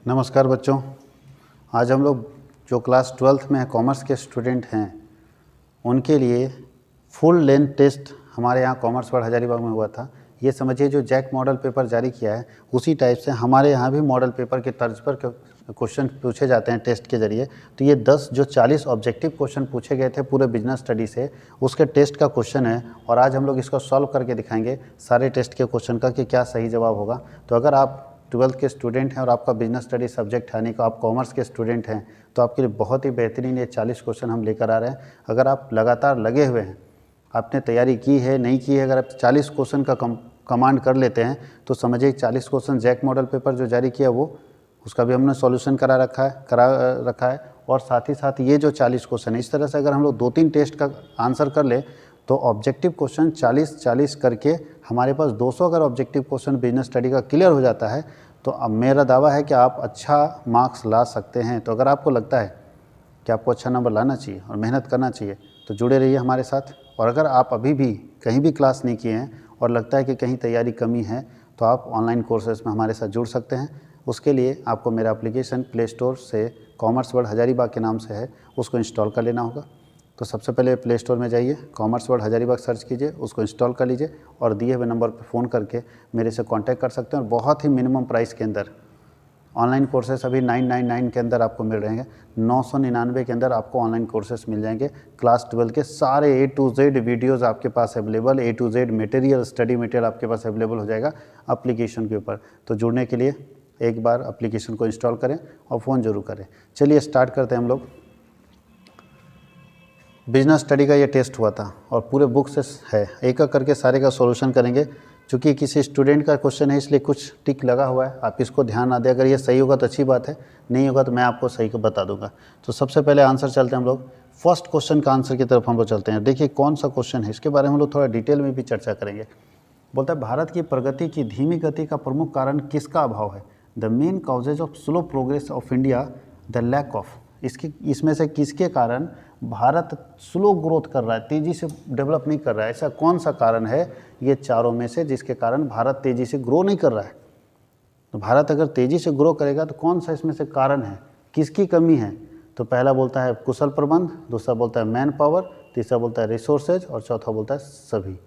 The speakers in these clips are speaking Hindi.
नमस्कार बच्चों। आज हम लोग जो क्लास 12th में कॉमर्स के स्टूडेंट हैं उनके लिए फुल लेंथ टेस्ट हमारे यहाँ कॉमर्स वर्ल्ड हजारीबाग में हुआ था। ये समझिए जो जैक मॉडल पेपर जारी किया है उसी टाइप से हमारे यहाँ भी मॉडल पेपर के तर्ज पर क्वेश्चन पूछे जाते हैं टेस्ट के ज़रिए। तो ये 10 जो 40 ऑब्जेक्टिव क्वेश्चन पूछे गए थे पूरे बिजनेस स्टडी से, उसके टेस्ट का क्वेश्चन है और आज हम लोग इसको सॉल्व करके दिखाएंगे सारे टेस्ट के क्वेश्चन का कि क्या सही जवाब होगा। तो अगर आप 12th के स्टूडेंट हैं और आपका बिजनेस स्टडी सब्जेक्ट है, यानी कि आप कॉमर्स के स्टूडेंट हैं, तो आपके लिए बहुत ही बेहतरीन ये 40 क्वेश्चन हम लेकर आ रहे हैं। अगर आप लगातार लगे हुए हैं, आपने तैयारी की है नहीं की है, अगर आप 40 क्वेश्चन का कमांड कर लेते हैं तो समझिए 40 क्वेश्चन जैक मॉडल पेपर जो जारी किया वो उसका भी हमने सॉल्यूशन करा रखा है और साथ ही साथ ये जो 40 क्वेश्चन है, इस तरह से अगर हम लोग 2-3 टेस्ट का आंसर कर ले तो ऑब्जेक्टिव क्वेश्चन 40-40 करके हमारे पास 200 अगर ऑब्जेक्टिव क्वेश्चन बिजनेस स्टडी का क्लियर हो जाता है तो अब मेरा दावा है कि आप अच्छा मार्क्स ला सकते हैं। तो अगर आपको लगता है कि आपको अच्छा नंबर लाना चाहिए और मेहनत करना चाहिए तो जुड़े रहिए हमारे साथ। और अगर आप अभी भी कहीं भी क्लास नहीं किए हैं और लगता है कि कहीं तैयारी कमी है तो आप ऑनलाइन कोर्सेज में हमारे साथ जुड़ सकते हैं। उसके लिए आपको मेरा एप्लीकेशन प्ले स्टोर से कॉमर्स वर्ल्ड हजारीबाग के नाम से है, उसको इंस्टॉल कर लेना होगा। तो सबसे पहले प्ले स्टोर में जाइए, कॉमर्स वर्ल्ड हजारीबाग सर्च कीजिए, उसको इंस्टॉल कर लीजिए और दिए हुए नंबर पर फ़ोन करके मेरे से कांटेक्ट कर सकते हैं। और बहुत ही मिनिमम प्राइस के अंदर ऑनलाइन कोर्सेस अभी 999 के अंदर आपको मिल रहे हैं। 999 के अंदर आपको ऑनलाइन कोर्सेस मिल जाएंगे। क्लास 12 के सारे A to Z वीडियोज़ आपके पास available, A to Z material, study material आपके पास अवेलेबल हो जाएगा एप्लीकेशन के ऊपर। तो जुड़ने के लिए एक बार एप्लीकेशन को इंस्टॉल करें और फ़ोन ज़रूर करें। चलिए स्टार्ट करते हैं हम लोग। बिजनेस स्टडी का ये टेस्ट हुआ था और पूरे बुक से है, एक एक करके सारे का सॉल्यूशन करेंगे। चूँकि किसी स्टूडेंट का क्वेश्चन है इसलिए कुछ टिक लगा हुआ है, आप इसको ध्यान ना दें। अगर ये सही होगा तो अच्छी बात है, नहीं होगा तो मैं आपको सही को बता दूंगा। तो सबसे पहले आंसर चलते हैं हम लोग, फर्स्ट क्वेश्चन का आंसर की तरफ हम लोग चलते हैं। देखिए कौन सा क्वेश्चन है, इसके बारे में हम लोग थोड़ा डिटेल में भी चर्चा करेंगे। बोलता है भारत की प्रगति की धीमी गति का प्रमुख कारण किसका अभाव है? The main causes of slow progress of India the lack of. इसमें से किसके कारण भारत स्लो ग्रोथ कर रहा है, तेज़ी से डेवलप नहीं कर रहा है? ऐसा कौन सा कारण है ये चारों में से जिसके कारण भारत तेज़ी से ग्रो नहीं कर रहा है? तो भारत अगर तेज़ी से ग्रो करेगा तो कौन सा इसमें से कारण है, किसकी कमी है? तो पहला बोलता है कुशल प्रबंध, दूसरा बोलता है मैन पावर, तीसरा बोलता है रिसोर्सेज और चौथा बोलता है सभी।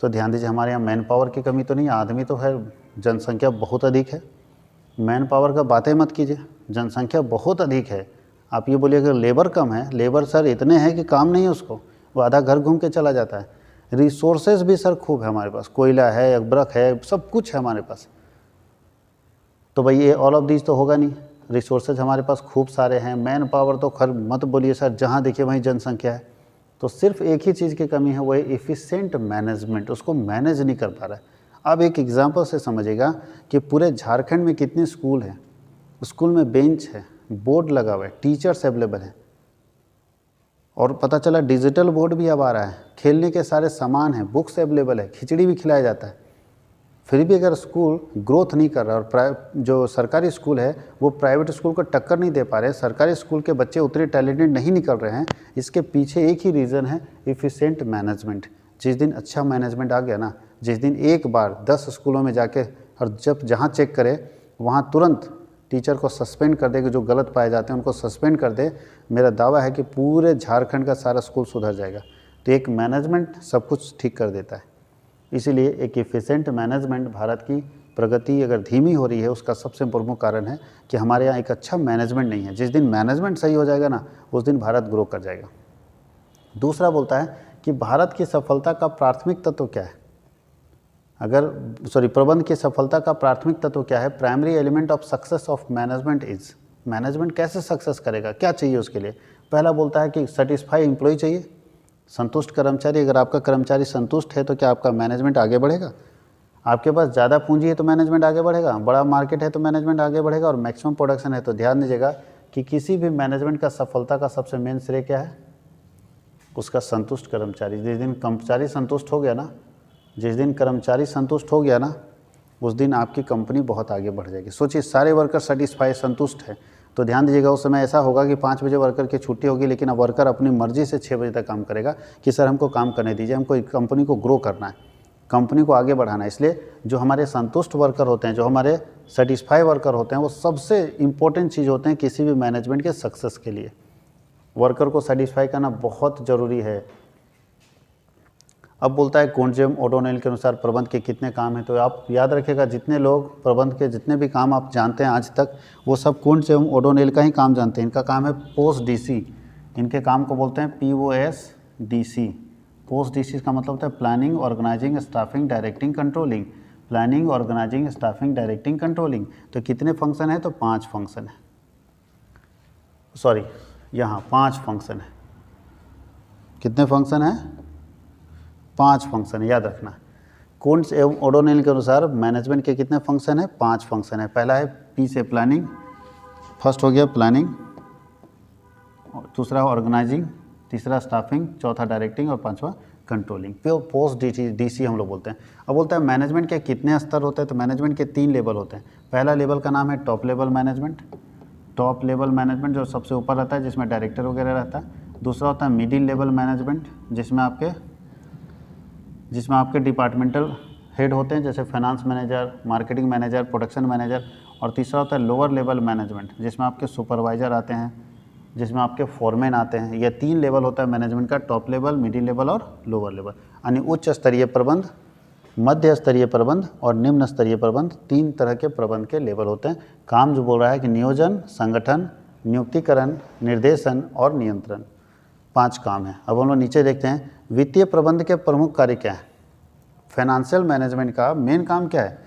तो ध्यान दीजिए, हमारे यहाँ मैन पावर की कमी तो नहीं, आदमी तो है, जनसंख्या बहुत अधिक है। मैन पावर का बातें मत कीजिए, जनसंख्या बहुत अधिक है। आप ये बोलिए अगर लेबर कम है, लेबर सर इतने हैं कि काम नहीं है उसको, वो आधा घर घूम के चला जाता है। रिसोर्सेज भी सर खूब है हमारे पास, कोयला है, अब्रक है, सब कुछ है हमारे पास। तो भाई ये ऑल ऑफ दीज तो होगा नहीं। रिसोर्सेज हमारे पास खूब सारे हैं, मैन पावर तो खैर मत बोलिए सर, जहाँ देखिए वहीं जनसंख्या है। तो सिर्फ एक ही चीज़ की कमी है, वो है एफिशिएंट मैनेजमेंट, उसको मैनेज नहीं कर पा रहा है। अब एक एग्जाम्पल से समझिएगा कि पूरे झारखंड में कितने स्कूल हैं, स्कूल में बेंच है, बोर्ड लगा हुआ है, टीचर्स अवेलेबल हैं और पता चला डिजिटल बोर्ड भी अब आ रहा है, खेलने के सारे सामान हैं, बुक्स अवेलेबल है, खिचड़ी भी खिलाया जाता है। फिर भी अगर स्कूल ग्रोथ नहीं कर रहा और जो सरकारी स्कूल है वो प्राइवेट स्कूल को टक्कर नहीं दे पा रहे, सरकारी स्कूल के बच्चे उतने टैलेंटेड नहीं निकल रहे हैं, इसके पीछे एक ही रीज़न है, एफिशिएंट मैनेजमेंट। जिस दिन अच्छा मैनेजमेंट आ गया ना, जिस दिन एक बार 10 स्कूलों में जाके और जब जहाँ चेक करे वहाँ तुरंत टीचर को सस्पेंड कर दे, कि जो गलत पाए जाते हैं उनको सस्पेंड कर दे, मेरा दावा है कि पूरे झारखंड का सारा स्कूल सुधर जाएगा। तो एक मैनेजमेंट सब कुछ ठीक कर देता है। इसीलिए एक एफिशिएंट मैनेजमेंट, भारत की प्रगति अगर धीमी हो रही है उसका सबसे प्रमुख कारण है कि हमारे यहाँ एक अच्छा मैनेजमेंट नहीं है। जिस दिन मैनेजमेंट सही हो जाएगा ना, उस दिन भारत ग्रो कर जाएगा। दूसरा बोलता है कि भारत की सफलता का प्राथमिक तत्व क्या है? प्रबंध की सफलता का प्राथमिक तत्व क्या है? Primary element of success of management is. Management कैसे सक्सेस करेगा, क्या चाहिए उसके लिए? पहला बोलता है कि सेटिस्फाई एम्प्लॉय चाहिए, संतुष्ट कर्मचारी। अगर आपका कर्मचारी संतुष्ट है तो क्या आपका मैनेजमेंट आगे बढ़ेगा? आपके पास ज़्यादा पूंजी है तो मैनेजमेंट आगे बढ़ेगा, बड़ा मार्केट है तो मैनेजमेंट आगे बढ़ेगा और मैक्सिमम प्रोडक्शन है। तो ध्यान दीजिएगा कि किसी भी मैनेजमेंट का सफलता का सबसे मेन श्रेय क्या है? उसका संतुष्ट कर्मचारी। जिस दिन कर्मचारी संतुष्ट हो गया ना, उस दिन आपकी कंपनी बहुत आगे बढ़ जाएगी। सोचिए सारे वर्कर सेटिस्फाई, संतुष्ट है, तो ध्यान दीजिएगा उस समय ऐसा होगा कि 5 बजे वर्कर की छुट्टी होगी, लेकिन अब वर्कर अपनी मर्जी से 6 बजे तक काम करेगा कि सर हमको काम करने दीजिए, हमको कंपनी को ग्रो करना है, कंपनी को आगे बढ़ाना है। इसलिए जो हमारे संतुष्ट वर्कर होते हैं, जो हमारे सेटिस्फाई वर्कर होते हैं वो सबसे इम्पोर्टेंट चीज़ होते हैं किसी भी मैनेजमेंट के सक्सेस के लिए। वर्कर को सेटिस्फाई करना बहुत ज़रूरी है। अब बोलता है कौंडजेम ओडोनेल के अनुसार प्रबंध के कितने काम हैं, तो आप याद रखिएगा जितने लोग प्रबंध के जितने भी काम आप जानते हैं आज तक वो सब कौंडजेम ओडोनेल का ही काम जानते हैं। इनका काम है पोस्ट डीसी, इनके काम को बोलते हैं POSDC। पोस्ट डीसी का मतलब होता है planning, organising, staffing, directing, controlling. Planning, organising, staffing, directing, controlling. तो कितने फंक्शन है, तो 5 फंक्शन है, सॉरी यहाँ 5 फंक्शन है। कितने फंक्शन है, 5 फंक्शन है, याद रखना। कुंट्ज एवं ओडोनेल के अनुसार मैनेजमेंट के कितने फंक्शन है, 5 फंक्शन है। पहला है P से प्लानिंग, फर्स्ट हो गया प्लानिंग, दूसरा ऑर्गेनाइजिंग, तीसरा स्टाफिंग, चौथा डायरेक्टिंग और पांचवा कंट्रोलिंग। फिर पोस्ट डीसी हम लोग बोलते हैं। अब बोलता है मैनेजमेंट के कितने स्तर होते हैं, तो मैनेजमेंट के 3 लेवल होते हैं। पहला लेवल का नाम है top level management. Top level management जो सबसे ऊपर रहता है जिसमें डायरेक्टर वगैरह रहता है। दूसरा होता है मिडिल लेवल मैनेजमेंट जिसमें आपके डिपार्टमेंटल हेड होते हैं जैसे finance manager, marketing manager, production manager. और तीसरा होता है लोअर लेवल मैनेजमेंट जिसमें आपके सुपरवाइजर आते हैं, जिसमें आपके फोरमैन आते हैं। ये 3 लेवल होता है मैनेजमेंट का, टॉप लेवल, मिडिल लेवल और लोअर लेवल। यानी उच्च स्तरीय प्रबंध, मध्य स्तरीय प्रबंध और निम्न स्तरीय प्रबंध, 3 तरह के प्रबंध के लेवल होते हैं। काम जो बोल रहा है कि नियोजन, संगठन, नियुक्तिकरण, निर्देशन और नियंत्रण, 5 काम है। अब हम लोग नीचे देखते हैं वित्तीय प्रबंध के प्रमुख कार्य क्या है। फाइनेंशियल मैनेजमेंट का मेन काम क्या है,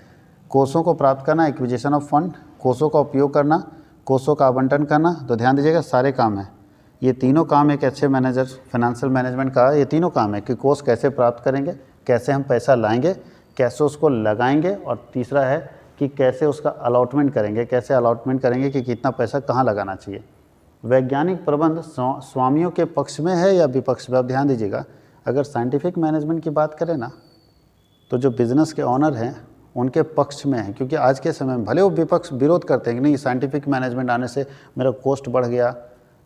कोषों को प्राप्त करना, एक्विजिशन ऑफ फंड, कोषों का उपयोग करना, कोषों का आवंटन करना। तो ध्यान दीजिएगा सारे काम हैं, ये तीनों काम एक अच्छे मैनेजर फाइनेंशियल मैनेजमेंट का ये तीनों काम है कि कोष कैसे प्राप्त करेंगे, कैसे हम पैसा लाएंगे, कैसे उसको लगाएंगे, और तीसरा है कि कैसे उसका अलॉटमेंट करेंगे, कैसे अलॉटमेंट करेंगे कि कितना पैसा कहाँ लगाना चाहिए। वैज्ञानिक प्रबंध स्वामियों के पक्ष में है या विपक्ष में। अब ध्यान दीजिएगा अगर साइंटिफिक मैनेजमेंट की बात करें ना तो जो बिजनेस के ऑनर हैं उनके पक्ष में है, क्योंकि आज के समय में भले वो विपक्ष विरोध करते हैं कि नहीं साइंटिफिक मैनेजमेंट आने से मेरा कॉस्ट बढ़ गया,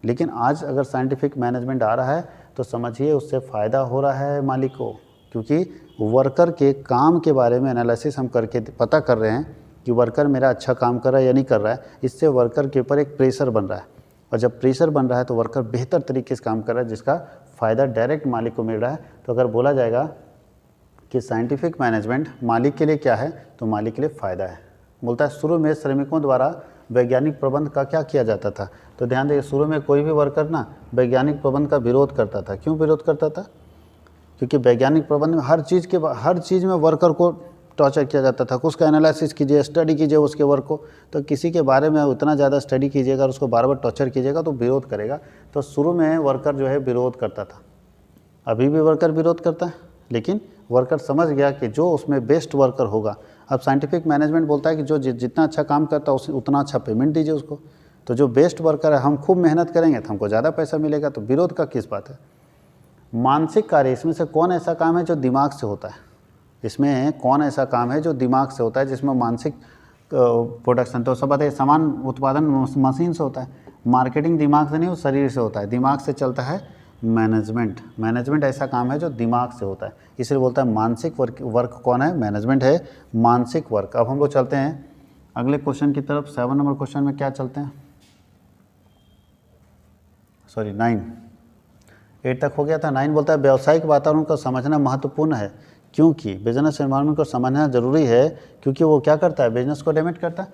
लेकिन आज अगर साइंटिफिक मैनेजमेंट आ रहा है तो समझिए उससे फ़ायदा हो रहा है मालिक को, क्योंकि वर्कर के काम के बारे में एनालिसिस हम करके पता कर रहे हैं कि वर्कर मेरा अच्छा काम कर रहा है या नहीं कर रहा है। इससे वर्कर के ऊपर एक प्रेशर बन रहा है, और जब प्रेशर बन रहा है तो वर्कर बेहतर तरीके से काम कर रहा है जिसका फ़ायदा डायरेक्ट मालिक को मिल रहा है। तो अगर बोला जाएगा कि साइंटिफिक मैनेजमेंट मालिक के लिए क्या है, तो मालिक के लिए फ़ायदा है। बोलता है शुरू में श्रमिकों द्वारा वैज्ञानिक प्रबंध का क्या किया जाता था, तो ध्यान देखिए शुरू में कोई भी वर्कर ना वैज्ञानिक प्रबंध का विरोध करता था। क्यों विरोध करता था, क्योंकि वैज्ञानिक प्रबंध में हर चीज़ में वर्कर को टॉर्चर किया जाता था। उसका एनालिसिस कीजिए, स्टडी कीजिए उसके वर्क को, तो किसी के बारे में उतना ज़्यादा स्टडी कीजिएगा और उसको बार बार टॉर्चर कीजिएगा तो विरोध करेगा। तो शुरू में वर्कर जो है विरोध करता था, अभी भी वर्कर विरोध करता है, लेकिन वर्कर समझ गया कि जो उसमें बेस्ट वर्कर होगा। अब साइंटिफिक मैनेजमेंट बोलता है कि जो जितना अच्छा काम करता है उतना अच्छा पेमेंट दीजिए उसको। तो जो बेस्ट वर्कर है, हम खूब मेहनत करेंगे तो हमको ज़्यादा पैसा मिलेगा, तो विरोध का किस बात है। मानसिक कार्य, इसमें से कौन ऐसा काम है जो दिमाग से होता है, इसमें कौन ऐसा काम है जो दिमाग से होता है जिसमें मानसिक प्रोडक्शन, तो सब बताइए सामान उत्पादन मशीन से होता है, मार्केटिंग दिमाग से नहीं, वो शरीर से होता है, दिमाग से चलता है मैनेजमेंट ऐसा काम है जो दिमाग से होता है, इसलिए बोलता है मानसिक वर्क कौन है, मैनेजमेंट है, मानसिक वर्क। अब हम लोग चलते हैं अगले क्वेश्चन की तरफ। 7 नंबर क्वेश्चन में क्या चलते हैं, सॉरी 9, 8 तक हो गया था। 9 बोलता है व्यावसायिक वातावरण को समझना महत्वपूर्ण है, क्योंकि बिजनेस एनवायरनमेंट को समझना जरूरी है, क्योंकि वो क्या करता है, बिजनेस को डैमेज करता है,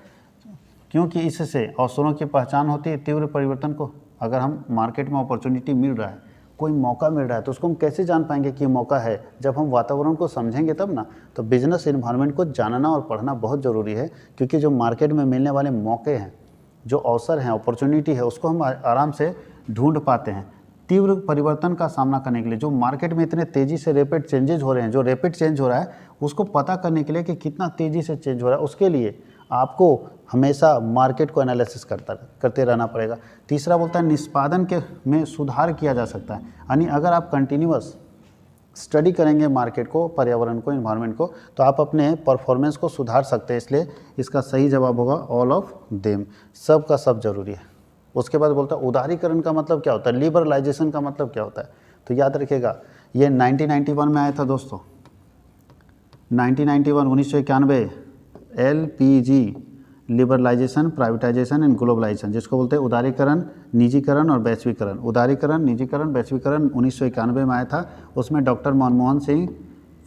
क्योंकि इससे अवसरों की पहचान होती है, तीव्र परिवर्तन को। अगर हम मार्केट में अपॉर्चुनिटी मिल रहा है, कोई मौका मिल रहा है, तो उसको हम कैसे जान पाएंगे कि ये मौका है, जब हम वातावरण को समझेंगे तब ना। तो बिजनेस एनवायरनमेंट को जानना और पढ़ना बहुत ज़रूरी है, क्योंकि जो मार्केट में मिलने वाले मौके हैं, जो अवसर हैं, अपॉर्चुनिटी है, उसको हम आराम से ढूंढ पाते हैं। तीव्र परिवर्तन का सामना करने के लिए, जो मार्केट में इतने तेज़ी से रैपिड चेंजेज हो रहे हैं, जो रैपिड चेंज हो रहा है उसको पता करने के लिए कि कितना तेज़ी से चेंज हो रहा है, उसके लिए आपको हमेशा मार्केट को एनालिसिस करते रहना पड़ेगा। तीसरा बोलता है निष्पादन के में सुधार किया जा सकता है, यानी अगर आप कंटिन्यूअस स्टडी करेंगे मार्केट को, पर्यावरण को, इन्वायरमेंट को, तो आप अपने परफॉर्मेंस को सुधार सकते हैं। इसलिए इसका सही जवाब होगा ऑल ऑफ देम, सब का सब जरूरी है। उसके बाद बोलता है उदारीकरण का मतलब क्या होता है, लिबरलाइजेशन का मतलब क्या होता है, तो याद रखिएगा ये 1991 में आया था दोस्तों, 1991 1991 LPG liberalisation, privatisation and globalisation, जिसको बोलते हैं उदारीकरण, निजीकरण और वैश्वीकरण। उदारीकरण, निजीकरण, वैश्वीकरण 1991 में आया था। उसमें doctor Manmohan Singh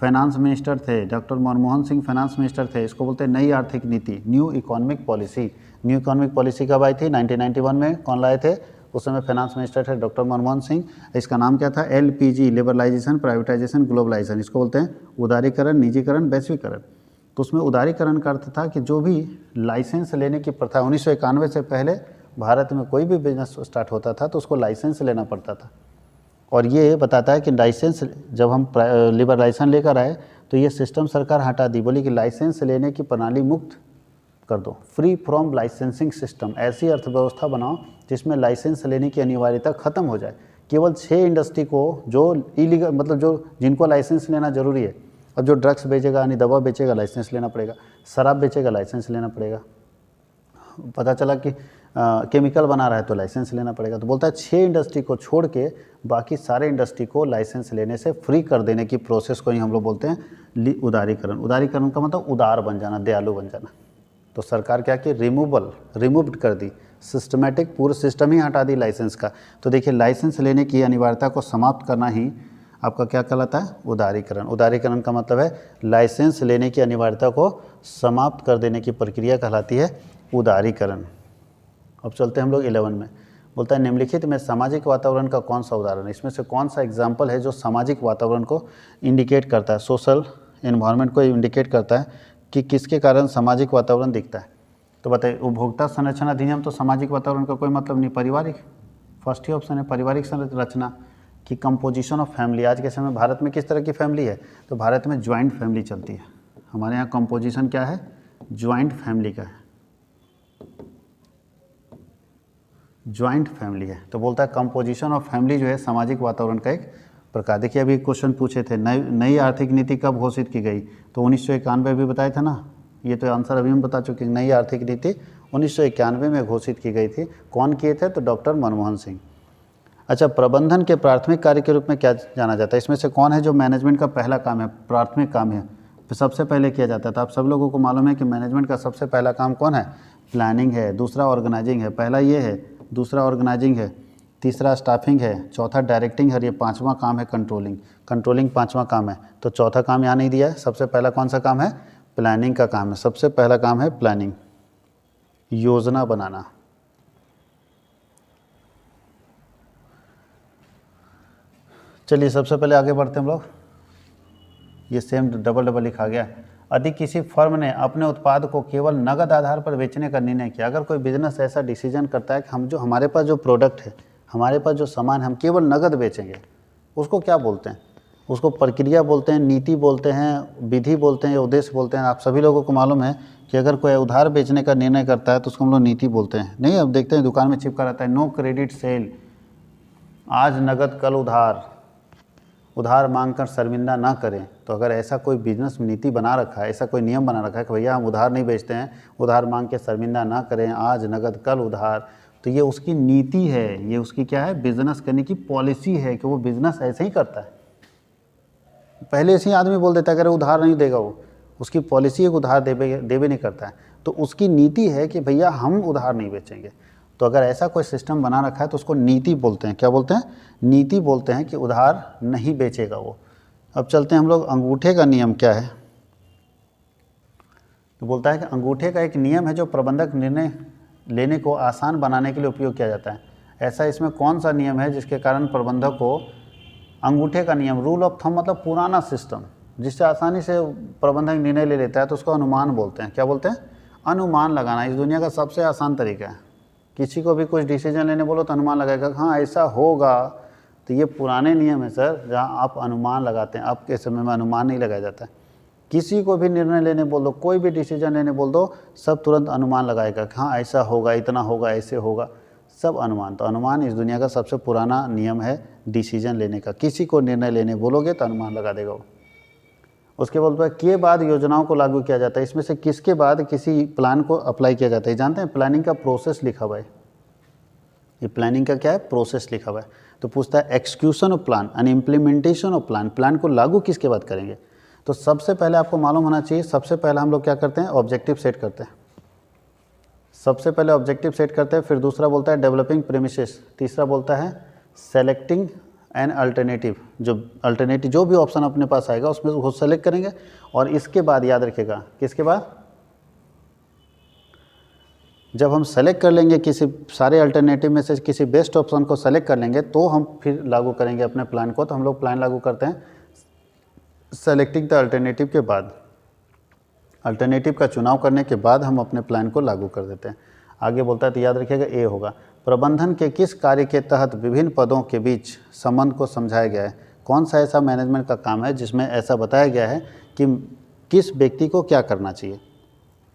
finance minister थे, doctor Manmohan Singh finance minister थे। इसको बोलते हैं नई आर्थिक नीति, new economic policy. New economic policy कब आई थी? 1991 में। कौन लाए थे? उस समय फाइनेंस मिनिस्टर थे डॉक्टर मनमोहन सिंह। इसका नाम क्या था? LPG, liberalisation, privatisation, globalisation. इसको बोलते हैं उदारीकरण, निजीकरण, वैश्वीकरण। तो उसमें उदारीकरण का अर्थ था कि जो भी लाइसेंस लेने की प्रथा 1991 से पहले भारत में कोई भी बिजनेस स्टार्ट होता था तो उसको लाइसेंस लेना पड़ता था। और ये बताता है कि लाइसेंस जब हम लिबरलाइजेशन लेकर आए तो ये सिस्टम सरकार हटा दी, बोली कि लाइसेंस लेने की प्रणाली मुक्त कर दो, फ्री फ्रॉम लाइसेंसिंग सिस्टम। ऐसी अर्थव्यवस्था बनाओ जिसमें लाइसेंस लेने की अनिवार्यता खत्म हो जाए। केवल 6 इंडस्ट्री को जो इलीगल, मतलब जो जिनको लाइसेंस लेना जरूरी है। अब जो ड्रग्स बेचेगा यानी दवा बेचेगा लाइसेंस लेना पड़ेगा, शराब बेचेगा लाइसेंस लेना पड़ेगा, पता चला कि केमिकल बना रहा है तो लाइसेंस लेना पड़ेगा। तो बोलता है 6 इंडस्ट्री को छोड़ के बाकी सारे इंडस्ट्री को लाइसेंस लेने से फ्री कर देने की प्रोसेस को ही हम लोग बोलते हैं उदारीकरण। उदारीकरण का मतलब उदार बन जाना, दयालु बन जाना। तो सरकार क्या की? रिमूव्ड कर दी, सिस्टमेटिक पूरा सिस्टम ही हटा दी लाइसेंस का। तो देखिए लाइसेंस लेने की अनिवार्यता को समाप्त करना ही आपका क्या कहलाता है? उदारीकरण। उदारीकरण का मतलब है लाइसेंस लेने की अनिवार्यता को समाप्त कर देने की प्रक्रिया कहलाती है उदारीकरण। अब चलते हैं हम लोग 11 में। बोलता है निम्नलिखित में सामाजिक वातावरण का कौन सा उदाहरण है? इसमें से कौन सा एग्जाम्पल है जो सामाजिक वातावरण को इंडिकेट करता है, सोशल एनवायरनमेंट को इंडिकेट करता है कि किसके कारण सामाजिक वातावरण दिखता है? तो बताइए, उपभोक्ता संरचना अधिनियम तो सामाजिक वातावरण का कोई मतलब नहीं, पारिवारिक। फर्स्ट ही ऑप्शन है पारिवारिक संरचना की कंपोजिशन ऑफ फैमिली। आज के समय भारत में किस तरह की फैमिली है? तो भारत में ज्वाइंट फैमिली चलती है। हमारे यहाँ कंपोजिशन क्या है? ज्वाइंट फैमिली का है, ज्वाइंट फैमिली है। तो बोलता है कंपोजिशन ऑफ फैमिली जो है सामाजिक वातावरण का एक प्रकार। देखिए अभी क्वेश्चन पूछे थे नई आर्थिक नीति कब घोषित की गई? तो 1991 भी बताया था ना, ये तो आंसर अभी हम बता चुके हैं। नई आर्थिक नीति 1991 में घोषित की गई थी। कौन किए थे? तो डॉक्टर मनमोहन सिंह। अच्छा, प्रबंधन के प्राथमिक कार्य के रूप में क्या जाना जाता है? इसमें से कौन है जो मैनेजमेंट का पहला काम है, प्राथमिक काम है, तो सबसे पहले किया जाता है? तो आप सब लोगों को मालूम है कि मैनेजमेंट का सबसे पहला काम कौन है? प्लानिंग है, दूसरा ऑर्गेनाइजिंग है, पहला ये है, दूसरा ऑर्गेनाइजिंग है, तीसरा स्टाफिंग है, चौथा डायरेक्टिंग है और ये 5वां काम है कंट्रोलिंग। कंट्रोलिंग 5वां काम है। तो चौथा काम यहाँ नहीं दिया है। सबसे पहला कौन सा काम है? प्लानिंग का काम है। सबसे पहला काम है प्लानिंग, योजना बनाना। चलिए सबसे पहले आगे बढ़ते हैं हम लोग। ये सेम डबल लिखा गया। यदि किसी फर्म ने अपने उत्पाद को केवल नगद आधार पर बेचने का निर्णय किया, अगर कोई बिजनेस ऐसा डिसीजन करता है कि हम जो हमारे पास जो प्रोडक्ट है, हमारे पास जो सामान है, हम केवल नगद बेचेंगे, उसको क्या बोलते हैं? उसको प्रक्रिया बोलते हैं, नीति बोलते हैं, विधि बोलते हैं या उद्देश्य बोलते हैं। आप सभी लोगों को मालूम है कि अगर कोई उधार बेचने का निर्णय करता है तो उसको हम लोग नीति बोलते हैं। नहीं, अब देखते हैं दुकान में चिपका रहता है नो क्रेडिट सेल, आज नगद कल उधार, उधार मांगकर शर्मिंदा ना करें। तो अगर ऐसा कोई बिजनेस नीति बना रखा है, ऐसा कोई नियम बना रखा है कि भैया हम उधार नहीं बेचते हैं, उधार मांग के शर्मिंदा ना करें, आज नगद कल उधार, तो ये उसकी नीति है, ये उसकी क्या है? बिजनेस करने की पॉलिसी है कि वो बिजनेस ऐसे ही करता है। पहले ऐसे ही आदमी बोल देता है अगर उधार नहीं देगा, वो उसकी पॉलिसी एक उधार देवे नहीं करता है, तो उसकी नीति है कि भैया हम उधार नहीं बेचेंगे। तो अगर ऐसा कोई सिस्टम बना रखा है तो उसको नीति बोलते हैं। क्या बोलते हैं? नीति बोलते हैं कि उधार नहीं बेचेगा वो। अब चलते हैं हम लोग, अंगूठे का नियम क्या है? तो बोलता है कि अंगूठे का एक नियम है जो प्रबंधक निर्णय लेने को आसान बनाने के लिए उपयोग किया जाता है। ऐसा इसमें कौन सा नियम है जिसके कारण प्रबंधक को अंगूठे का नियम, रूल ऑफ थंब मतलब पुराना सिस्टम, जिससे आसानी से प्रबंधक निर्णय ले लेता है, तो उसको अनुमान बोलते हैं। क्या बोलते हैं? अनुमान लगाना। इस दुनिया का सबसे आसान तरीका है। किसी को भी कुछ डिसीजन लेने बोलो तो अनुमान लगाएगा, हाँ ऐसा होगा। तो ये पुराने नियम है सर, जहाँ आप अनुमान लगाते हैं। अब के समय में अनुमान नहीं लगाया जाता है। किसी को भी निर्णय लेने बोल दो, कोई भी डिसीजन लेने बोल दो, सब तुरंत अनुमान लगाएगा कि हाँ ऐसा होगा, इतना होगा, ऐसे होगा, सब अनुमान। तो अनुमान इस दुनिया का सबसे पुराना नियम है डिसीजन लेने का। किसी को निर्णय लेने बोलोगे तो अनुमान लगा देगा वो। उसके बाद के बाद योजनाओं को लागू किया जाता है। इसमें से किसके बाद किसी प्लान को अप्लाई किया जाता है? जानते हैं प्लानिंग का प्रोसेस लिखा हुआ है। ये प्लानिंग का क्या है? प्रोसेस लिखा हुआ है। तो पूछता है execution of plan and implementation of plan, plan को लागू किसके बाद करेंगे? तो सबसे पहले आपको मालूम होना चाहिए, सबसे पहले हम लोग क्या करते हैं? ऑब्जेक्टिव सेट करते हैं। सबसे पहले ऑब्जेक्टिव सेट करते हैं, फिर दूसरा बोलता है डेवलपिंग प्रीमिसेस, तीसरा बोलता है सेलेक्टिंग एन अल्टरनेटिव, जो अल्टरनेटिव जो भी ऑप्शन अपने पास आएगा उसमें उसको सेलेक्ट करेंगे। और इसके बाद याद रखिएगा, किसके बाद, जब हम सेलेक्ट कर लेंगे किसी सारे अल्टरनेटिव में से किसी बेस्ट ऑप्शन को सेलेक्ट कर लेंगे तो हम फिर लागू करेंगे अपने प्लान को। तो हम लोग प्लान लागू करते हैं सेलेक्टिंग द अल्टरनेटिव के बाद, अल्टरनेटिव का चुनाव करने के बाद हम अपने प्लान को लागू कर देते हैं। आगे बोलता है तो याद रखिएगा ए होगा, प्रबंधन के किस कार्य के तहत विभिन्न पदों के बीच संबंध को समझाया गया है। कौन सा ऐसा मैनेजमेंट का काम है जिसमें ऐसा बताया गया है कि किस व्यक्ति को क्या करना चाहिए,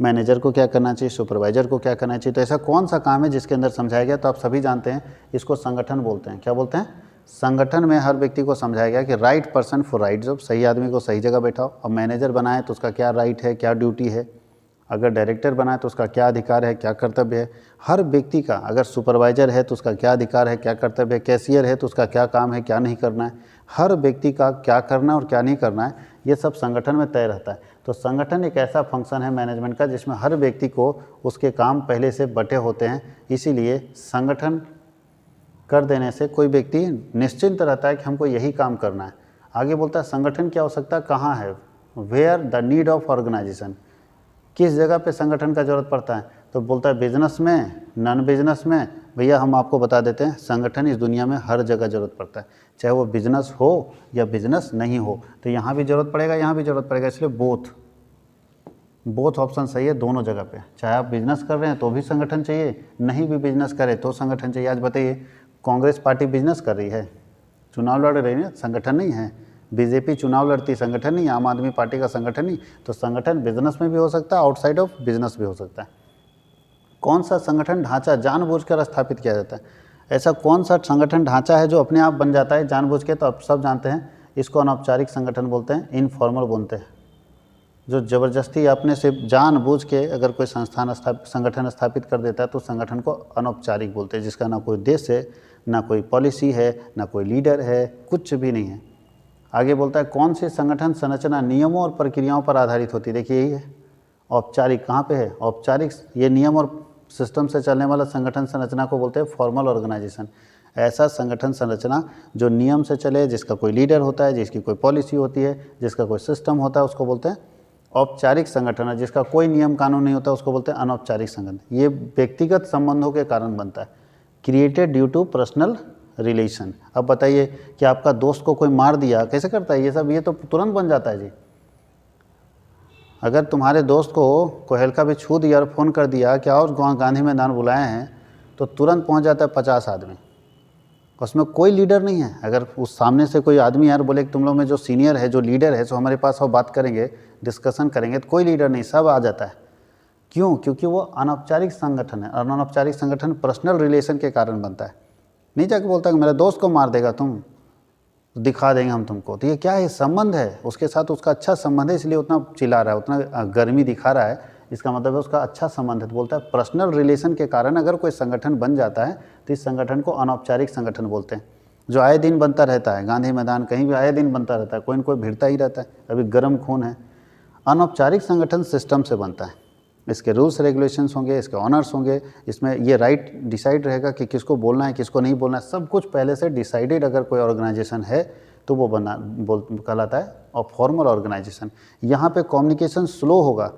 मैनेजर को क्या करना चाहिए, सुपरवाइजर को क्या करना चाहिए। तो ऐसा कौन सा काम है जिसके अंदर समझाया गया। तो आप सभी जानते हैं इसको संगठन बोलते हैं। क्या बोलते हैं, संगठन में हर व्यक्ति को समझाया गया कि right person for right job, सही आदमी को सही जगह बैठाओ। अब मैनेजर बनाए तो उसका क्या राइट है, क्या ड्यूटी है, अगर डायरेक्टर बनाए तो उसका क्या अधिकार है, क्या कर्तव्य है। हर व्यक्ति का, अगर सुपरवाइजर है तो उसका क्या अधिकार है, क्या कर्तव्य है, कैशियर है तो उसका क्या काम है, क्या नहीं करना है। हर व्यक्ति का क्या करना और क्या नहीं करना है ये सब संगठन में तय रहता है। तो संगठन एक ऐसा फंक्शन है मैनेजमेंट का जिसमें हर व्यक्ति को उसके काम पहले से बटे होते हैं। इसीलिए संगठन कर देने से कोई व्यक्ति निश्चिंत रहता है कि हमको यही काम करना है। आगे बोलता है संगठन की आवश्यकता कहाँ है, where the need of organisation, किस जगह पे संगठन का जरूरत पड़ता है। तो बोलता है बिजनेस में, नॉन बिजनेस में। भैया हम आपको बता देते हैं संगठन इस दुनिया में हर जगह जरूरत पड़ता है, चाहे वो बिजनेस हो या बिजनेस नहीं हो। तो यहाँ भी जरूरत पड़ेगा, यहाँ भी जरूरत पड़ेगा, इसलिए बोथ ऑप्शन सही है दोनों जगह पे। चाहे आप बिजनेस कर रहे हैं तो भी संगठन चाहिए, नहीं भी बिजनेस करें तो संगठन चाहिए। आज बताइए कांग्रेस पार्टी बिजनेस कर रही है, चुनाव लड़ रही है, संगठन नहीं है। बीजेपी चुनाव लड़ती, संगठन नहीं। आम आदमी पार्टी का संगठन नहीं। तो संगठन बिजनेस में भी हो सकता है, आउटसाइड ऑफ बिजनेस भी हो सकता है। कौन सा संगठन ढांचा जानबूझकर स्थापित किया जाता है, ऐसा कौन सा संगठन ढांचा है जो अपने आप बन जाता है जानबूझ के। तो आप सब जानते हैं इसको अनौपचारिक संगठन बोलते हैं, इनफॉर्मल बोलते हैं। जो ज़बरदस्ती अपने से जानबूझ के अगर कोई संगठन स्थापित कर देता है तो संगठन को अनौपचारिक बोलते हैं, जिसका ना कोई देश है, ना कोई पॉलिसी है, ना कोई लीडर है, कुछ भी नहीं है। आगे बोलता है कौन सी संगठन संरचना नियमों और प्रक्रियाओं पर आधारित होती है। देखिए यही है औपचारिक, कहाँ पे है औपचारिक, ये नियम और सिस्टम से चलने वाला संगठन संरचना को बोलते हैं फॉर्मल ऑर्गेनाइजेशन। ऐसा संगठन संरचना जो नियम से चले, जिसका कोई लीडर होता है, जिसकी कोई पॉलिसी होती है, जिसका कोई सिस्टम होता है, उसको बोलते हैं औपचारिक संगठन। है जिसका कोई नियम कानून नहीं होता उसको बोलते हैं अनौपचारिक संगठन। ये व्यक्तिगत संबंधों के कारण बनता है, created due to personal relation. अब बताइए कि आपका दोस्त को कोई मार दिया, कैसे करता है ये सब, ये तो तुरंत बन जाता है जी। अगर तुम्हारे दोस्त को कोई हल्का भी छू दिया और फ़ोन कर दिया कि आओ गांधी मैदान बुलाए हैं, तो तुरंत पहुंच जाता है 50 आदमी, उसमें कोई लीडर नहीं है। अगर उस सामने से कोई आदमी यार बोले कि तुम लोग में जो सीनियर है, जो लीडर है, सो हमारे पास आओ बात करेंगे, डिस्कशन करेंगे, तो कोई लीडर नहीं, सब आ जाता है। क्यों? क्योंकि वो अनौपचारिक संगठन है, और अनौपचारिक संगठन पर्सनल रिलेशन के कारण बनता है। नहीं जाके बोलता कि मेरे दोस्त को मार देगा तुम, दिखा देंगे हम तुमको। तो ये क्या है, संबंध है, उसके साथ उसका अच्छा संबंध है, इसलिए उतना चिल्ला रहा है, उतना गर्मी दिखा रहा है। इसका मतलब है उसका अच्छा संबंध है। तो बोलता है पर्सनल रिलेशन के कारण अगर कोई संगठन बन जाता है तो इस संगठन को अनौपचारिक संगठन बोलते हैं, जो आए दिन बनता रहता है। गांधी मैदान कहीं भी आए दिन बनता रहता है, कोई न कोई भिड़ता ही रहता है, अभी गर्म खून है। अनौपचारिक संगठन सिस्टम से बनता है, इसके रूल्स रेगुलेशंस होंगे, इसके ऑनर्स होंगे, इसमें ये राइट डिसाइड रहेगा कि किसको बोलना है, किसको नहीं बोलना है, सब कुछ पहले से डिसाइडेड अगर कोई ऑर्गेनाइजेशन है तो वो कहलाता है और फॉर्मल ऑर्गेनाइजेशन। यहाँ पे कम्युनिकेशन स्लो होगा,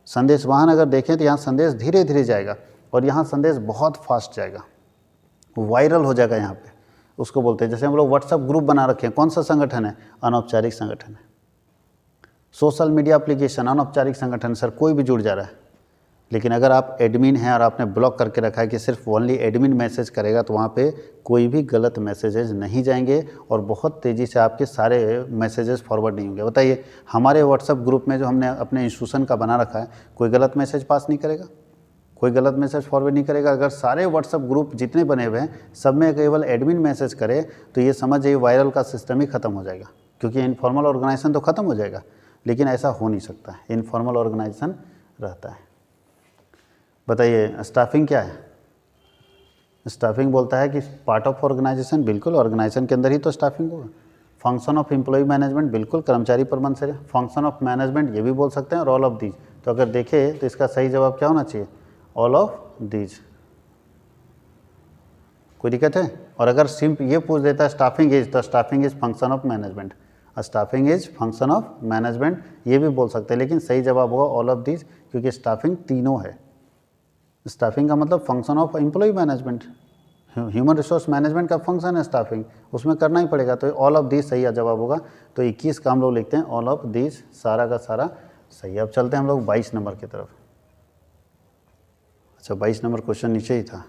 संदेश वाहन अगर देखें तो यहाँ संदेश धीरे धीरे जाएगा और यहाँ संदेश बहुत फास्ट जाएगा, वायरल हो जाएगा यहाँ पे, उसको बोलते हैं। जैसे हम लोग व्हाट्सएप ग्रुप बना रखे हैं, कौन सा संगठन है? अनौपचारिक संगठन है। सोशल मीडिया एप्लीकेशन अनौपचारिक संगठन, सर कोई भी जुड़ जा रहा है। लेकिन अगर आप एडमिन हैं और आपने ब्लॉक करके रखा है कि सिर्फ ओनली एडमिन मैसेज करेगा, तो वहाँ पे कोई भी गलत मैसेजेस नहीं जाएंगे और बहुत तेज़ी से आपके सारे मैसेजेस फॉरवर्ड नहीं होंगे। बताइए हमारे व्हाट्सएप ग्रुप में जो हमने अपने इंस्टीट्यूशन का बना रखा है, कोई गलत मैसेज पास नहीं करेगा, कोई गलत मैसेज फॉरवर्ड नहीं करेगा। अगर सारे व्हाट्सएप ग्रुप जितने बने हुए हैं सब में केवल एडमिन मैसेज करे तो ये समझ जाइए वायरल का सिस्टम ही ख़त्म हो जाएगा, क्योंकि इनफॉर्मल ऑर्गेनाइजेशन तो ख़त्म हो जाएगा। लेकिन ऐसा हो नहीं सकता है, इनफॉर्मल ऑर्गेनाइजेशन रहता है। बताइए स्टाफिंग क्या है? स्टाफिंग बोलता है कि पार्ट ऑफ ऑर्गेनाइजेशन, बिल्कुल ऑर्गेनाइजेशन के अंदर ही तो स्टाफिंग होगा। फंक्शन ऑफ एम्प्लॉय मैनेजमेंट, बिल्कुल कर्मचारी प्रबंधन से। फंक्शन ऑफ मैनेजमेंट ये भी बोल सकते हैं, और ऑल ऑफ दीज। तो अगर देखें तो इसका सही जवाब क्या होना चाहिए? All of these. कोई दिक्कत है? और अगर सिंप ये पूछ देता है स्टाफिंग इज, तो staffing is function of management, staffing is function of management ये भी बोल सकते हैं, लेकिन सही जवाब होगा ऑल ऑफ दीज, क्योंकि स्टाफिंग तीनों है। स्टाफिंग का मतलब function of employ management, human resource management का फंक्शन है स्टाफिंग, उसमें करना ही पड़ेगा। तो ऑल ऑफ दीज सही जवाब होगा। तो 21 का हम लोग लिखते हैं ऑल ऑफ दीज, सारा का सारा सही। अब चलते हैं हम लोग 22 नंबर की तरफ। अच्छा 22 नंबर क्वेश्चन नीचे ही था।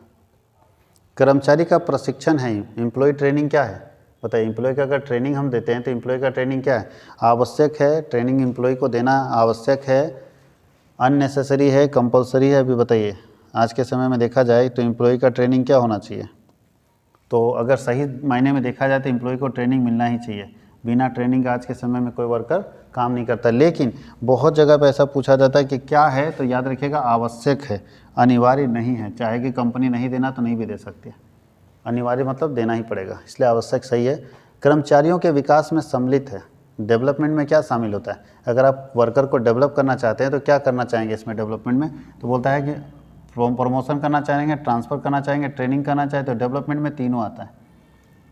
कर्मचारी का प्रशिक्षण है, एम्प्लॉय ट्रेनिंग क्या है? बताइए, एम्प्लॉय का अगर ट्रेनिंग हम देते हैं तो एम्प्लॉय का ट्रेनिंग क्या है? आवश्यक है, ट्रेनिंग एम्प्लॉय को देना आवश्यक है, अननेसेसरी है, कंपलसरी है? अभी बताइए, आज के समय में देखा जाए तो एम्प्लॉय का ट्रेनिंग क्या होना चाहिए? तो अगर सही मायने में देखा जाए तो एम्प्लॉय को ट्रेनिंग मिलना ही चाहिए। बिना ट्रेनिंग आज के समय में कोई वर्कर काम नहीं करता। लेकिन बहुत जगह पे ऐसा पूछा जाता है कि क्या है, तो याद रखिएगा आवश्यक है, अनिवार्य नहीं है। चाहे कि कंपनी नहीं देना तो नहीं भी दे सकती है, अनिवार्य मतलब देना ही पड़ेगा, इसलिए आवश्यक सही है। कर्मचारियों के विकास में सम्मिलित है, डेवलपमेंट में क्या शामिल होता है? अगर आप वर्कर को डेवलप करना चाहते हैं तो क्या करना चाहेंगे इसमें डेवलपमेंट में? तो बोलता है कि प्रमोशन करना चाहेंगे, ट्रांसफ़र करना चाहेंगे, ट्रेनिंग करना चाहे, तो डेवलपमेंट में तीनों आता है।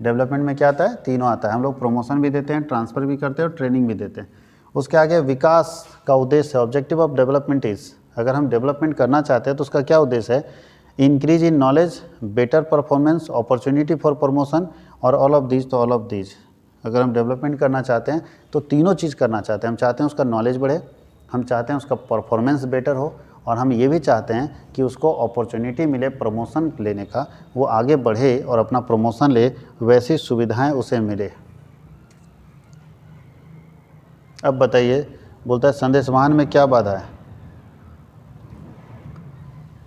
डेवलपमेंट में क्या आता है? तीनों आता है। हम लोग प्रमोशन भी देते हैं, ट्रांसफ़र भी करते हैं और ट्रेनिंग भी देते हैं। उसके आगे विकास का उद्देश्य है, ऑब्जेक्टिव ऑफ डेवलपमेंट इज़, अगर हम डेवलपमेंट करना चाहते हैं तो उसका क्या उद्देश्य है? Increase in knowledge, better performance, opportunity for promotion और ऑल ऑफ दीज। तो ऑल ऑफ दीज अगर हम डेवलपमेंट करना चाहते हैं तो तीनों चीज़ करना चाहते हैं। हम चाहते हैं उसका नॉलेज बढ़े, हम चाहते हैं उसका परफॉर्मेंस बेटर हो, और हम ये भी चाहते हैं कि उसको अपॉर्चुनिटी मिले प्रमोशन लेने का, वो आगे बढ़े और अपना प्रमोशन ले, वैसी सुविधाएं उसे मिले। अब बताइए, बोलता है संदेशवाहन में क्या बाधा है?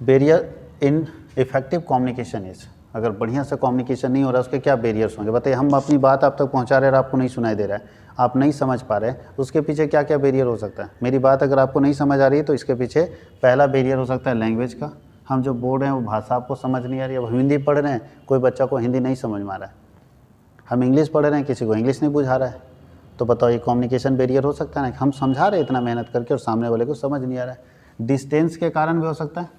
Barrier in effective communication is, अगर बढ़िया से कम्युनिकेशन नहीं हो रहा है उसके क्या बैरियर्स होंगे? बताइए, हम अपनी बात आप तक पहुंचा रहे हैं और आपको नहीं सुनाई दे रहा है, आप नहीं समझ पा रहे हैं, उसके पीछे क्या क्या बैरियर हो सकता है? मेरी बात अगर आपको नहीं समझ आ रही है तो इसके पीछे पहला बैरियर हो सकता है लैंग्वेज का, हम जो बोल रहे हैं वो भाषा आपको समझ नहीं आ रही है। अब हिंदी पढ़ रहे हैं, कोई बच्चा को हिंदी नहीं समझ में आ रहा है, हम इंग्लिश पढ़ रहे हैं, किसी को इंग्लिश नहीं बुझा रहा है, तो बताओ ये कम्युनिकेशन बैरियर हो सकता है ना? हम समझा रहे हैं इतना मेहनत करके और सामने वाले को समझ नहीं आ रहा है। डिस्टेंस के कारण भी हो सकता है,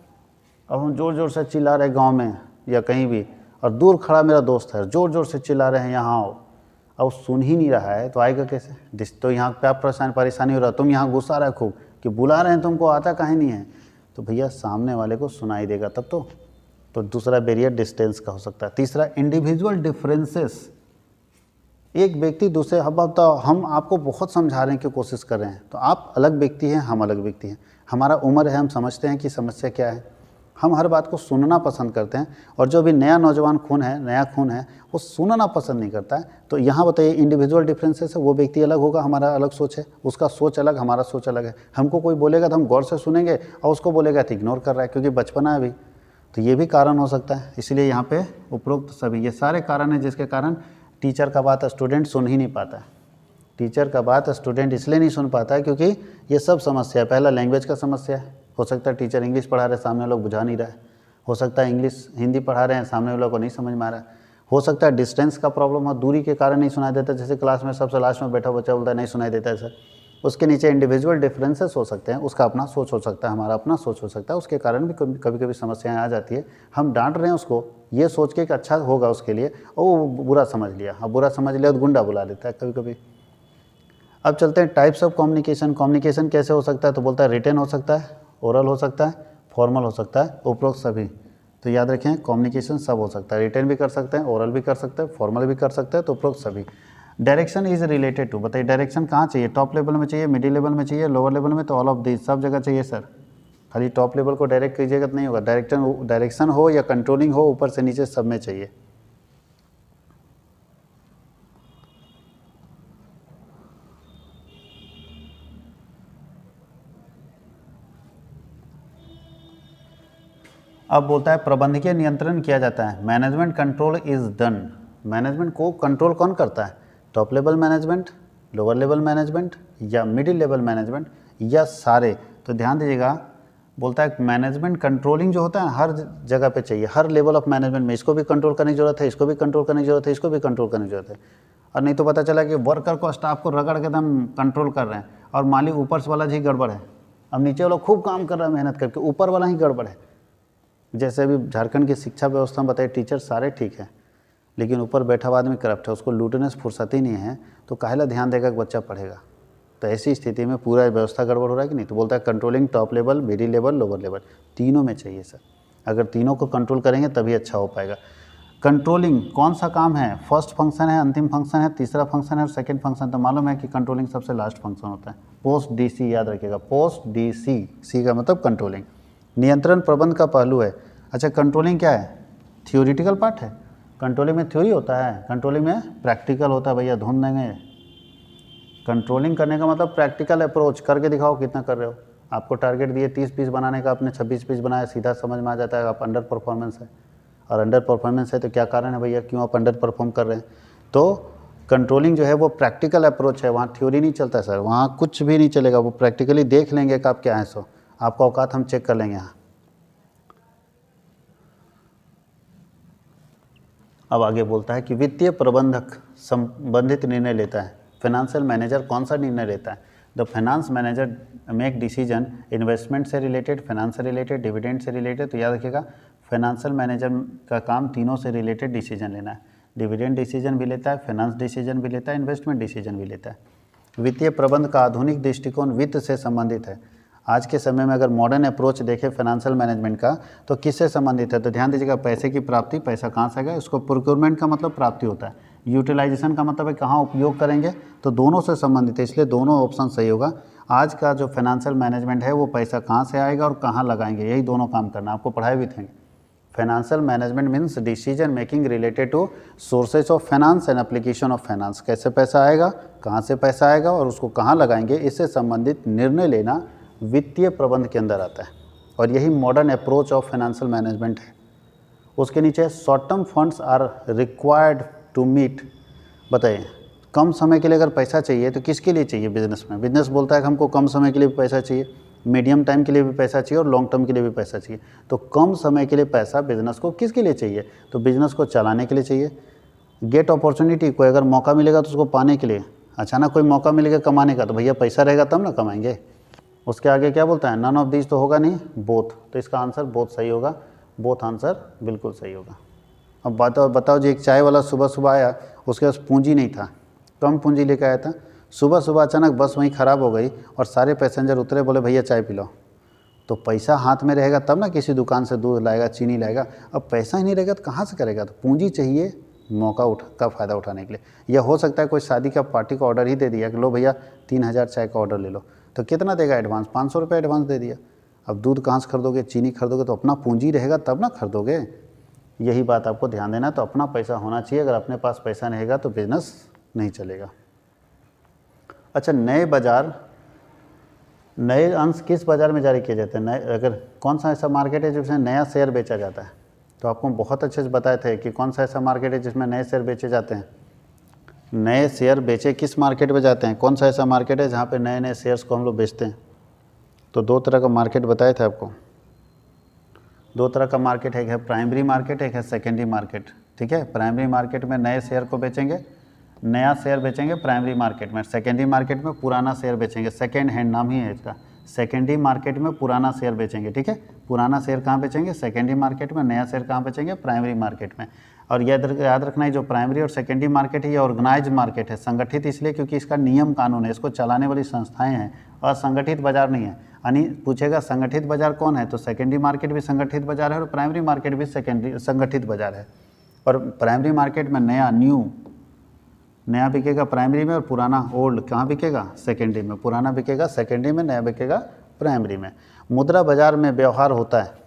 अब हम ज़ोर ज़ोर से चिल्ला रहे हैं गाँव में या कहीं भी, और दूर खड़ा मेरा दोस्त है, ज़ोर ज़ोर से चिल्ला रहे हैं यहाँ आओ, अब सुन ही नहीं रहा है तो आएगा कैसे? तो यहाँ क्या परेशानी हो रहा है, तुम यहाँ गुस्सा रहे खूब कि बुला रहे हैं तुमको, आता काहे नहीं है? तो भैया सामने वाले को सुनाई देगा तब तो दूसरा बैरियर डिस्टेंस का हो सकता है। तीसरा इंडिविजुअल डिफरेंसेस, एक व्यक्ति दूसरे, हम आपको बहुत समझाने की कोशिश कर रहे हैं, तो आप अलग व्यक्ति हैं, हम अलग व्यक्ति हैं, हमारा उम्र है, हम समझते हैं कि समस्या क्या है, हम हर बात को सुनना पसंद करते हैं, और जो भी नया नौजवान खून है, नया खून है, वो सुनना पसंद नहीं करता है। तो यहाँ बताइए इंडिविजुअल डिफरेंसेस है, वो व्यक्ति अलग होगा, हमारा अलग सोच है, उसका सोच अलग, हमारा सोच अलग है। हमको कोई बोलेगा तो हम गौर से सुनेंगे, और उसको बोलेगा तो इग्नोर कर रहा है क्योंकि बचपना है अभी। तो ये भी कारण हो सकता है, इसलिए यहाँ पे उपरोक्त सभी ये सारे कारण हैं जिसके कारण टीचर का बात स्टूडेंट सुन ही नहीं पाता है। टीचर का बात स्टूडेंट इसलिए नहीं सुन पाता है क्योंकि ये सब समस्या है। पहला लैंग्वेज का समस्या है, हो सकता है टीचर इंग्लिश पढ़ा रहे हैं, सामने लोग बुझा नहीं रहा है। हो सकता है इंग्लिश हिंदी पढ़ा रहे हैं, सामने वालों को नहीं समझ में आ रहा है। हो सकता है डिस्टेंस का प्रॉब्लम हो, दूरी के कारण नहीं सुनाई देता, जैसे क्लास में सबसे लास्ट में बैठा बच्चा बोलता है नहीं सुनाई देता है सर। उसके नीचे इंडिविजुअल डिफरेंसेस हो सकते हैं, उसका अपना सोच हो सकता है, हमारा अपना सोच हो सकता है, उसके कारण भी कभी कभी समस्याएं आ जाती है। हम डांट रहे हैं उसको ये सोच के कि अच्छा होगा उसके लिए, और वो बुरा समझ लिया, अब बुरा समझ लिया तो गुंडा बुला लेता है कभी कभी। अब चलते हैं टाइप्स ऑफ कम्युनिकेशन। कम्युनिकेशन कैसे हो सकता है? तो बोलता है रिटन हो सकता है, ओरल हो सकता है, फॉर्मल हो सकता है, उपरोक्त सभी। तो याद रखें कम्युनिकेशन सब हो सकता है, रिटन भी कर सकते हैं, ओरल भी कर सकते हैं, फॉर्मल भी कर सकते हैं, तो उपरोक्त सभी। डायरेक्शन इज रिलेटेड टू, बताइए डायरेक्शन कहाँ चाहिए? टॉप लेवल में चाहिए, मिडिल लेवल में चाहिए, लोअर लेवल में? तो ऑल ऑफ दिस, सब जगह चाहिए सर। खाली टॉप लेवल को डायरेक्ट कीजिएगा तो नहीं होगा, डायरेक्शन हो या कंट्रोलिंग हो, ऊपर से नीचे सब में चाहिए। अब बोलता है प्रबंधकीय नियंत्रण किया जाता है, management control is done. Management को कंट्रोल कौन करता है? Top level management, lower level management, या मिडिल लेवल मैनेजमेंट, या सारे? तो ध्यान दीजिएगा, बोलता है मैनेजमेंट कंट्रोलिंग जो होता है हर जगह पे चाहिए, हर लेवल ऑफ मैनेजमेंट में। इसको भी कंट्रोल करने की जरूरत है, इसको भी कंट्रोल करने की जरूरत है, इसको भी कंट्रोल करने की जरूरत है। और नहीं तो पता चला कि वर्कर को, स्टाफ को रगड़ के एकदम कंट्रोल कर रहे हैं और मालिक ऊपर वाला ही गड़बड़ है। अब नीचे वाला खूब काम कर रहा है मेहनत करके, ऊपर वाला ही गड़बड़ है। जैसे अभी झारखंड की शिक्षा व्यवस्था में बताइए, टीचर सारे ठीक है लेकिन ऊपर बैठा हुआ आदमी करप्ट है, उसको लूटने से फुर्सत ही नहीं है, तो काहेला ध्यान देगा कि बच्चा पढ़ेगा। तो ऐसी स्थिति में पूरा व्यवस्था गड़बड़ हो रहा है कि नहीं। तो बोलता है controlling top level, middle level, lower level, तीनों में चाहिए सर। अगर तीनों को कंट्रोल करेंगे तभी अच्छा हो पाएगा। कंट्रोलिंग कौन सा काम है, फर्स्ट फंक्शन है, अंतिम फंक्शन है, तीसरा फंक्शन है और सेकंड फंक्शन। तो मालूम है कि कंट्रोलिंग सबसे लास्ट फंक्शन होता है। पोस्ट डीसी याद रखिएगा, पोस्ट डीसी, सी का मतलब कंट्रोलिंग। नियंत्रण प्रबंध का पहलू है। अच्छा, कंट्रोलिंग क्या है, थियोरिटिकल पार्ट है। कंट्रोलिंग में थ्योरी होता है, कंट्रोलिंग में प्रैक्टिकल होता है। भैया ढूंढ देंगे। कंट्रोलिंग करने का मतलब प्रैक्टिकल अप्रोच, करके दिखाओ कितना कर रहे हो। आपको टारगेट दिए 30 पीस बनाने का, आपने 26 पीस बनाया, सीधा समझ में आ जाता है आप अंडर परफॉर्मेंस है। और अंडर परफॉर्मेंस है तो क्या कारण है भैया, क्यों आप अंडर परफॉर्म कर रहे हैं। तो कंट्रोलिंग जो है वो प्रैक्टिकल अप्रोच है, वहाँ थ्योरी नहीं चलता सर, वहाँ कुछ भी नहीं चलेगा। वो प्रैक्टिकली देख लेंगे कि आप क्या हैं, सो आपका औकात हम चेक कर लेंगे यहाँ। अब आगे बोलता है कि वित्तीय प्रबंधक संबंधित निर्णय लेता है। फाइनेंशियल मैनेजर कौन सा निर्णय लेता है, the finance manager make decision investment से रिलेटेड, फाइनेंस से रिलेटेड, डिविडेंड से रिलेटेड। तो याद रखिएगा फाइनेंशियल मैनेजर का काम तीनों से रिलेटेड डिसीजन लेना है। डिविडेंड डिसीजन भी लेता है, फाइनेंस डिसीजन भी लेता है, इन्वेस्टमेंट डिसीजन भी लेता है। वित्तीय प्रबंध का आधुनिक दृष्टिकोण वित्त से संबंधित है। आज के समय में अगर मॉडर्न अप्रोच देखें फाइनेंशियल मैनेजमेंट का तो किससे संबंधित है, तो ध्यान दीजिएगा पैसे की प्राप्ति, पैसा कहाँ से आएगा, इसको प्रोक्योरमेंट का मतलब प्राप्ति होता है, यूटिलाइजेशन का मतलब है कहाँ उपयोग करेंगे, तो दोनों से संबंधित है, इसलिए दोनों ऑप्शन सही होगा। आज का जो फाइनेंशियल मैनेजमेंट है वो पैसा कहाँ से आएगा और कहाँ लगाएंगे, यही दोनों काम करना, आपको पढ़ाए भी थे। Financial management means decision making related to sources of finance and application of finance. कैसे पैसा आएगा, कहाँ से पैसा आएगा और उसको कहाँ लगाएंगे, इससे संबंधित निर्णय लेना वित्तीय प्रबंध के अंदर आता है। और यही modern approach of financial management है। उसके नीचे short term funds are required to meet. बताइए, कम समय के लिए अगर पैसा चाहिए तो किसके लिए चाहिए, बिजनेस में। बिजनेस बोलता है कि हमको कम समय के लिए भी पैसा चाहिए, मीडियम टाइम के लिए भी पैसा चाहिए और लॉन्ग टर्म के लिए भी पैसा चाहिए। तो कम समय के लिए पैसा बिजनेस को किसके लिए चाहिए, तो बिजनेस को चलाने के लिए चाहिए। गेट अपॉर्चुनिटी, कोई अगर मौका मिलेगा तो उसको पाने के लिए। अचानक कोई मौका मिलेगा कमाने का, तो भैया पैसा रहेगा तब ना कमाएंगे। उसके आगे क्या बोलता है, नन ऑफ दिस तो होगा नहीं, बोथ। तो इसका आंसर बोथ सही होगा, बोथ आंसर बिल्कुल सही होगा। अब बताओ जी, एक चाय वाला सुबह सुबह आया, उसके पास पूंजी नहीं था, कम पूंजी लेकर आया था। सुबह सुबह अचानक बस वहीं ख़राब हो गई और सारे पैसेंजर उतरे, बोले भैया चाय पी लो। तो पैसा हाथ में रहेगा तब ना किसी दुकान से दूध लाएगा, चीनी लाएगा। अब पैसा ही नहीं रहेगा तो कहाँ से करेगा, तो पूंजी चाहिए मौका का फ़ायदा उठाने के लिए। यह हो सकता है कोई शादी का पार्टी का ऑर्डर ही दे दिया कि लो भैया 3000 चाय का ऑर्डर ले लो, तो कितना देगा एडवांस, 500 रुपये एडवांस दे दिया। अब दूध कहाँ से खरीदोगे, चीनी खरीदोगे, तो अपना पूंजी रहेगा तब ना खरीदोगे। यही बात आपको ध्यान देना। तो अपना पैसा होना चाहिए, अगर अपने पास पैसा नहीं रहेगा तो बिजनेस नहीं चलेगा। अच्छा, नए बाज़ार, नए अंश किस बाज़ार में जारी किए जाते हैं, नए, अगर कौन सा ऐसा मार्केट है जिसमें नया शेयर बेचा जाता है, तो आपको बहुत अच्छे से बताए थे कि कौन सा ऐसा मार्केट है जिसमें नए शेयर बेचे जाते हैं। नए शेयर बेचे किस मार्केट में जाते हैं, कौन सा ऐसा मार्केट है जहाँ पे नए नए शेयर्स को हम लोग बेचते हैं। तो दो तरह का मार्केट बताए थे आपको, दो तरह का मार्केट है, एक है प्राइमरी मार्केट, एक है सेकेंडरी मार्केट। ठीक है, प्राइमरी मार्केट में नए शेयर को बेचेंगे, नया शेयर बेचेंगे प्राइमरी मार्केट में। सेकेंडरी मार्केट में पुराना शेयर बेचेंगे, सेकेंड हैंड नाम ही है इसका। सेकेंडरी मार्केट में पुराना शेयर बेचेंगे। ठीक है, पुराना शेयर कहाँ बेचेंगे, सेकेंडरी मार्केट में। नया शेयर कहाँ बेचेंगे, प्राइमरी मार्केट में। और याद रखना है, जो प्राइमरी और सेकेंडरी मार्केट है ये ऑर्गेनाइज मार्केट है, संगठित इसलिए क्योंकि इसका नियम कानून है, इसको चलाने वाली संस्थाएं हैं, असंगठित बाजार नहीं है। यानी पूछेगा संगठित बाजार कौन है, तो सेकेंडरी मार्केट भी संगठित बाजार है और प्राइमरी मार्केट भी संगठित बाजार है। और प्राइमरी मार्केट में नया बिकेगा प्राइमरी में और पुराना ओल्ड कहाँ बिकेगा, सेकेंडरी में। पुराना बिकेगा सेकेंडरी में, नया बिकेगा प्राइमरी में। मुद्रा बाजार में व्यवहार होता है।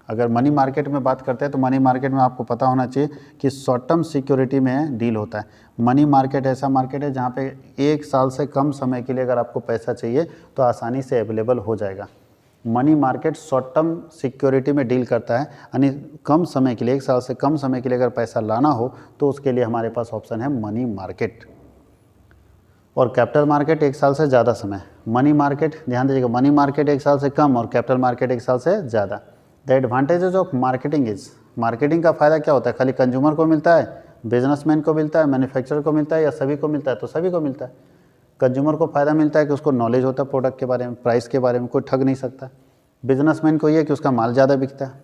अगर मनी मार्केट में बात करते हैं तो मनी मार्केट में आपको पता होना चाहिए कि शॉर्ट टर्म सिक्योरिटी में डील होता है। मनी मार्केट ऐसा मार्केट है जहाँ पे 1 साल से कम समय के लिए अगर आपको पैसा चाहिए तो आसानी से अवेलेबल हो जाएगा। Money market short term security में डील करता है, यानी कम समय के लिए, 1 साल से कम समय के लिए अगर पैसा लाना हो तो उसके लिए हमारे पास ऑप्शन है मनी मार्केट। और कैपिटल मार्केट 1 साल से ज़्यादा समय। मनी मार्केट, ध्यान दीजिएगा, मनी मार्केट 1 साल से कम और कैपिटल मार्केट 1 साल से ज़्यादा। The advantages of marketing is, marketing का फ़ायदा क्या होता है, खाली कंज्यूमर को मिलता है, बिजनेसमैन को मिलता है, मैन्युफैक्चरर को मिलता है, या सभी को मिलता है, तो सभी को मिलता है। कंज्यूमर को फ़ायदा मिलता है कि उसको नॉलेज होता है प्रोडक्ट के बारे में, प्राइस के बारे में, कोई ठग नहीं सकता। बिजनेसमैन को ये कि उसका माल ज़्यादा बिकता है।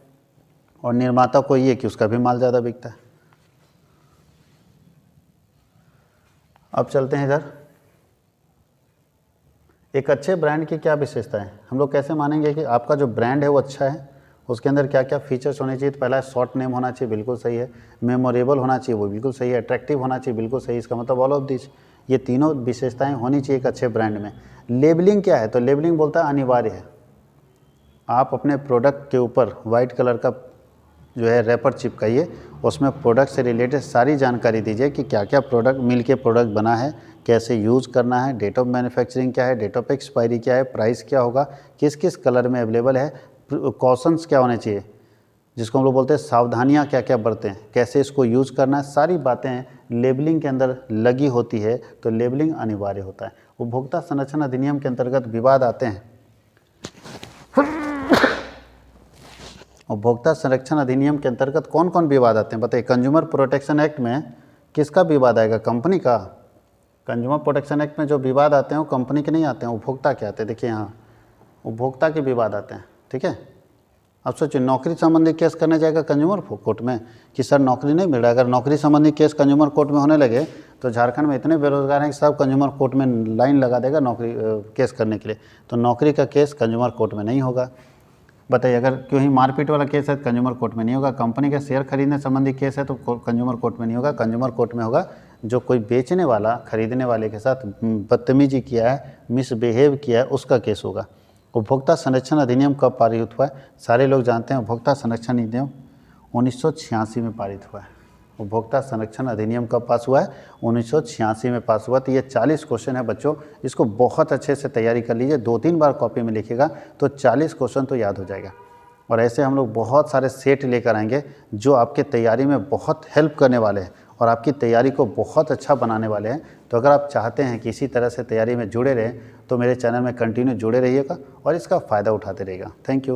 और निर्माता को ये कि उसका भी माल ज़्यादा बिकता है। अब चलते हैं इधर, एक अच्छे ब्रांड की क्या विशेषता है। हम लोग कैसे मानेंगे कि आपका जो ब्रांड है वो अच्छा है, उसके अंदर क्या क्या फीचर्स होने चाहिए। तो पहला शॉर्ट नेम होना चाहिए, बिल्कुल सही है। मेमोरेबल होना चाहिए, वो बिल्कुल सही है। अट्रैक्टिव होना चाहिए, बिल्कुल सही। इसका मतलब ऑल ऑफ दिस, ये तीनों विशेषताएं होनी चाहिए एक अच्छे ब्रांड में। लेबलिंग क्या है, तो लेबलिंग बोलता है अनिवार्य है। आप अपने प्रोडक्ट के ऊपर वाइट कलर का जो है रैपर चिपकाइए, उसमें प्रोडक्ट से रिलेटेड सारी जानकारी दीजिए कि क्या क्या प्रोडक्ट मिल के प्रोडक्ट बना है, कैसे यूज़ करना है, डेट ऑफ मैन्युफैक्चरिंग क्या है, डेट ऑफ एक्सपायरी क्या है, प्राइस क्या होगा, किस किस कलर में अवेलेबल है, कॉशंस क्या होने चाहिए, जिसको हम लोग बोलते हैं सावधानियाँ क्या क्या बरतें, कैसे इसको यूज़ करना है, सारी बातें लेबलिंग के अंदर लगी होती है। तो लेबलिंग अनिवार्य होता है। उपभोक्ता संरक्षण अधिनियम के अंतर्गत विवाद आते हैं। उपभोक्ता संरक्षण अधिनियम के अंतर्गत कौन कौन विवाद आते हैं बताइए। कंज्यूमर प्रोटेक्शन एक्ट में किसका विवाद आएगा, कंपनी का। कंज्यूमर प्रोटेक्शन एक्ट में जो विवाद आते हैं वो कंपनी के नहीं आते हैं, उपभोक्ता के आते हैं। देखिए यहाँ उपभोक्ता के विवाद आते हैं, ठीक है। अब सोचिए नौकरी संबंधी केस करने जाएगा कंज्यूमर कोर्ट में कि सर नौकरी नहीं मिल रहा। अगर नौकरी संबंधी केस कंज्यूमर कोर्ट में होने लगे तो झारखंड में इतने बेरोजगार हैं कि सब कंज्यूमर कोर्ट में लाइन लगा देगा नौकरी केस करने के लिए। तो नौकरी का केस कंज्यूमर कोर्ट में नहीं होगा। बताइए, अगर क्यों ही मारपीट वाला केस है तो कंज्यूमर कोर्ट में नहीं होगा। कंपनी का शेयर खरीदने संबंधी केस है तो कंज्यूमर कोर्ट में नहीं होगा। कंज्यूमर कोर्ट में होगा जो कोई बेचने वाला खरीदने वाले के साथ बदतमीजी किया है, मिसबिहेव किया है, उसका केस होगा। उपभोक्ता संरक्षण अधिनियम कब पारित हुआ है, सारे लोग जानते हैं। उपभोक्ता संरक्षण अधिनियम 1986 में पारित हुआ है। उपभोक्ता संरक्षण अधिनियम कब पास हुआ है, 1986 में पास हुआ। तो ये 40 क्वेश्चन है बच्चों, इसको बहुत अच्छे से तैयारी कर लीजिए। 2-3 बार कॉपी में लिखिएगा तो 40 क्वेश्चन तो याद हो जाएगा। और ऐसे हम लोग बहुत सारे सेट लेकर आएंगे जो आपके तैयारी में बहुत हेल्प करने वाले हैं और आपकी तैयारी को बहुत अच्छा बनाने वाले हैं। तो अगर आप चाहते हैं कि इसी तरह से तैयारी में जुड़े रहें तो मेरे चैनल में कंटिन्यू जुड़े रहिएगा और इसका फ़ायदा उठाते रहिएगा। Thank you.